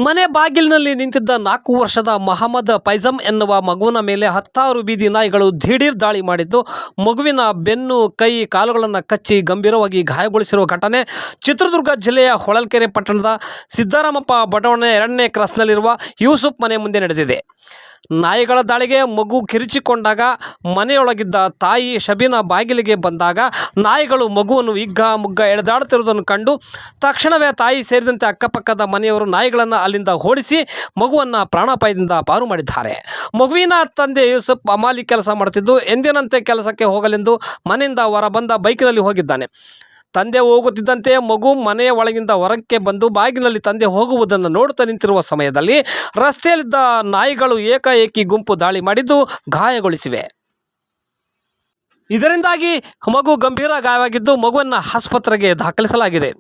ಮನೆ ಬಾಗಿಲಿನಲ್ಲಿ ನಿಂತಿದ್ದ 4 ವರ್ಷದ ಮಹಮ್ಮದ್ ಫೈಜಮ್ ಎನ್ನುವ ಮಗುವಿನ ಮೇಲೆ 10 ಬೀದಿ ನಾಯಿಗಳು ದಿಢೀರ್ ದಾಳಿ ಮಾಡಿದ್ದು ಮಗುವಿನ ಬೆನ್ನು ಕೈ ಕಾಲುಗಳನ್ನು ಕಚ್ಚಿ ಗಂಭೀರವಾಗಿ ಗಾಯಗೊಳಿಸಿರುವ ಘಟನೆ ಚಿತ್ರದುರ್ಗ ಜಿಲ್ಲೆಯ ಹೊಳಲ್ಕೆರೆ ಪಟ್ಟಣದ ಸಿದ್ದರಾಮಪ್ಪ ಬಡಾವಣೆ 2ನೇ ಕ್ರಾಸ್ನಲ್ಲಿರುವ ಯೂಸುಫ್ ಮನೆ ಮುಂದೆ ನಡೆದಿದೆ. ನಾಯಿಗಳ ದಾಳಿಗೆ ಮಗು ಕಿರಿಚಿಕೊಂಡಾಗ ಮನೆಯೊಳಗಿದ್ದ ತಾಯಿ ಶಬೀನಾ ಬಾಗಿಲಿಗೆ ಬಂದಾಗ ನಾಯಿಗಳು ಮಗುವನ್ನು ಹಿಗ್ಗ ಮುಗ್ಗ ಎಳೆದಾಡುತ್ತಿರುವುದನ್ನು ಕಂಡು ತಕ್ಷಣವೇ ತಾಯಿ ಸೇರಿದಂತೆ ಅಕ್ಕಪಕ್ಕದ ಮನೆಯವರು ನಾಯಿಗಳನ್ನು ಅಲ್ಲಿಂದ ಓಡಿಸಿ ಮಗುವನ್ನು ಪ್ರಾಣಾಪಾಯದಿಂದ ಪಾರು ಮಾಡಿದ್ದಾರೆ. ಮಗುವಿನ ತಂದೆ ಯೂಸುಫ್ ಹಮಾಲಿ ಕೆಲಸ ಮಾಡುತ್ತಿದ್ದು ಎಂದಿನಂತೆ ಕೆಲಸಕ್ಕೆ ಹೋಗಲೆಂದು ಮನೆಯಿಂದ ಹೊರಬಂದ ಬೈಕಿನಲ್ಲಿ ಹೋಗಿದ್ದಾನೆ. ತಂದೆ ಹೋಗುತ್ತಿದ್ದಂತೆ ಮಗು ಮನೆಯ ಒಳಗಿಂದ ಹೊರಕ್ಕೆ ಬಂದು ಬಾಗಿಲಿನಲ್ಲಿ ತಂದೆ ಹೋಗುವುದನ್ನು ನೋಡುತ್ತಾ ನಿಂತಿರುವ ಸಮಯದಲ್ಲಿ ರಸ್ತೆಯಲ್ಲಿದ್ದ ನಾಯಿಗಳು ಏಕಾಏಕಿ ಗುಂಪು ದಾಳಿ ಮಾಡಿದ್ದು ಗಾಯಗೊಳಿಸಿವೆ. ಇದರಿಂದಾಗಿ ಮಗು ಗಂಭೀರ ಗಾಯವಾಗಿದ್ದು ಮಗುವನ್ನು ಆಸ್ಪತ್ರೆಗೆ ದಾಖಲಿಸಲಾಗಿದೆ.